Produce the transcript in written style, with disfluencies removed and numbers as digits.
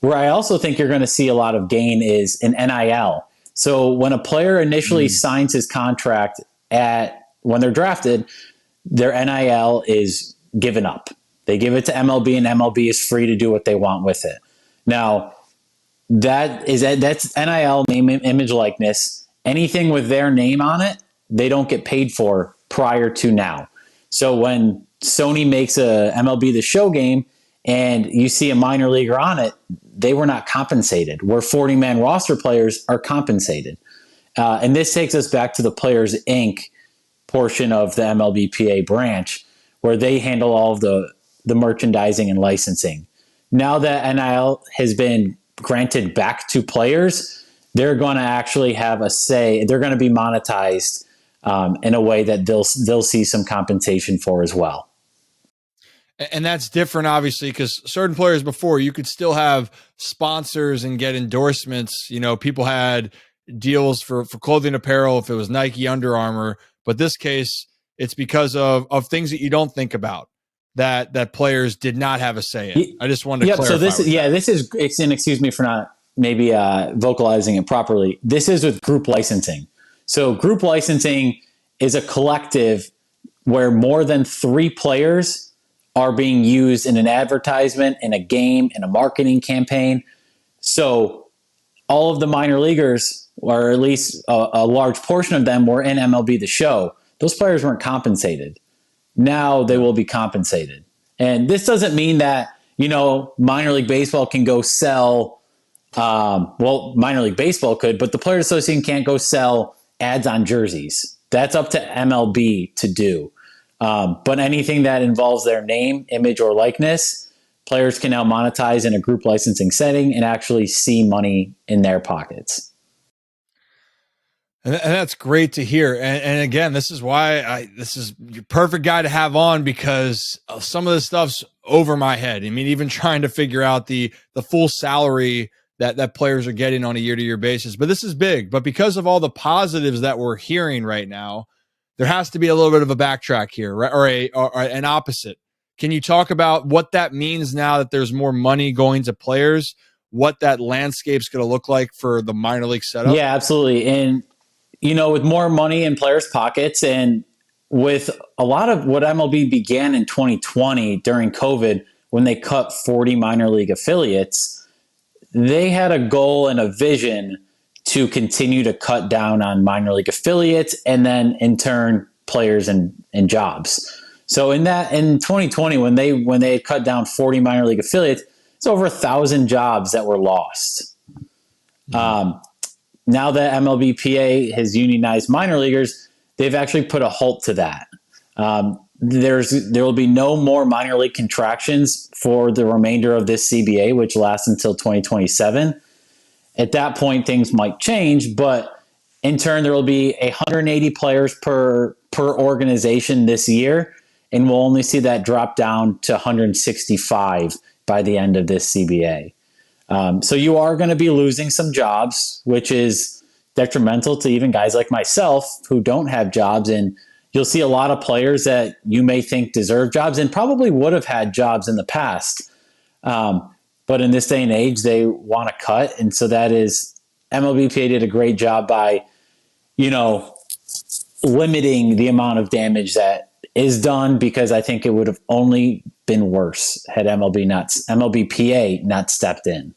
Where I also think you're going to see a lot of gain is in NIL. So when a player initially signs his contract when they're drafted, their NIL is given up. They give it to MLB, and MLB is free to do what they want with it. Now, that's NIL, name, image, likeness. Anything with their name on it, they don't get paid for prior to now. So when Sony makes a MLB The Show game and you see a minor leaguer on it, they were not compensated, where 40-man roster players are compensated. And this takes us back to the Players Inc. portion of the MLBPA branch, where they handle all of the merchandising and licensing. Now that NIL has been granted back to players, they're going to actually have a say. They're going to be monetized in a way that they'll see some compensation for as well. And that's different, obviously, because certain players before, you could still have sponsors and get endorsements. You know, people had deals for clothing apparel if it was Nike, Under Armour. But this case, it's because of things that you don't think about that players did not have a say in. I just wanted to clarify. So this is, and excuse me for not maybe vocalizing it properly. This is with group licensing. So group licensing is a collective where more than 3 players are being used in an advertisement, in a game, in a marketing campaign. So all of the minor leaguers, or at least a large portion of them, were in MLB The Show. Those players weren't compensated. Now they will be compensated. And this doesn't mean that, minor league baseball can go sell, minor league baseball could, but the Players Association can't go sell ads on jerseys. That's up to MLB to do. But anything that involves their name, image, or likeness, players can now monetize in a group licensing setting and actually see money in their pockets. And that's great to hear. And again, this is why this is your perfect guy to have on, because some of this stuff's over my head. I mean, even trying to figure out the full salary that players are getting on a year-to-year basis. But this is big. But because of all the positives that we're hearing right now, there has to be a little bit of a backtrack here, right? Or an opposite. Can you talk about what that means now that there's more money going to players, what that landscape's going to look like for the minor league setup? Yeah, absolutely. And, with more money in players' pockets, and with a lot of what MLB began in 2020 during COVID, when they cut 40 minor league affiliates, they had a goal and a vision to continue to cut down on minor league affiliates, and then in turn players and jobs. So in 2020, when they had cut down 40 minor league affiliates, it's over 1,000 jobs that were lost. Now that MLBPA has unionized minor leaguers, they've actually put a halt to that. There will be no more minor league contractions for the remainder of this CBA, which lasts until 2027. At that point, things might change, but in turn, there will be 180 players per organization this year, and we'll only see that drop down to 165 by the end of this CBA. So you are going to be losing some jobs, which is detrimental to even guys like myself who don't have jobs. And you'll see a lot of players that you may think deserve jobs and probably would have had jobs in the past. But in this day and age, they want to cut. And so that is, MLBPA did a great job by, limiting the amount of damage that is done, because I think it would have only been worse had MLBPA not stepped in.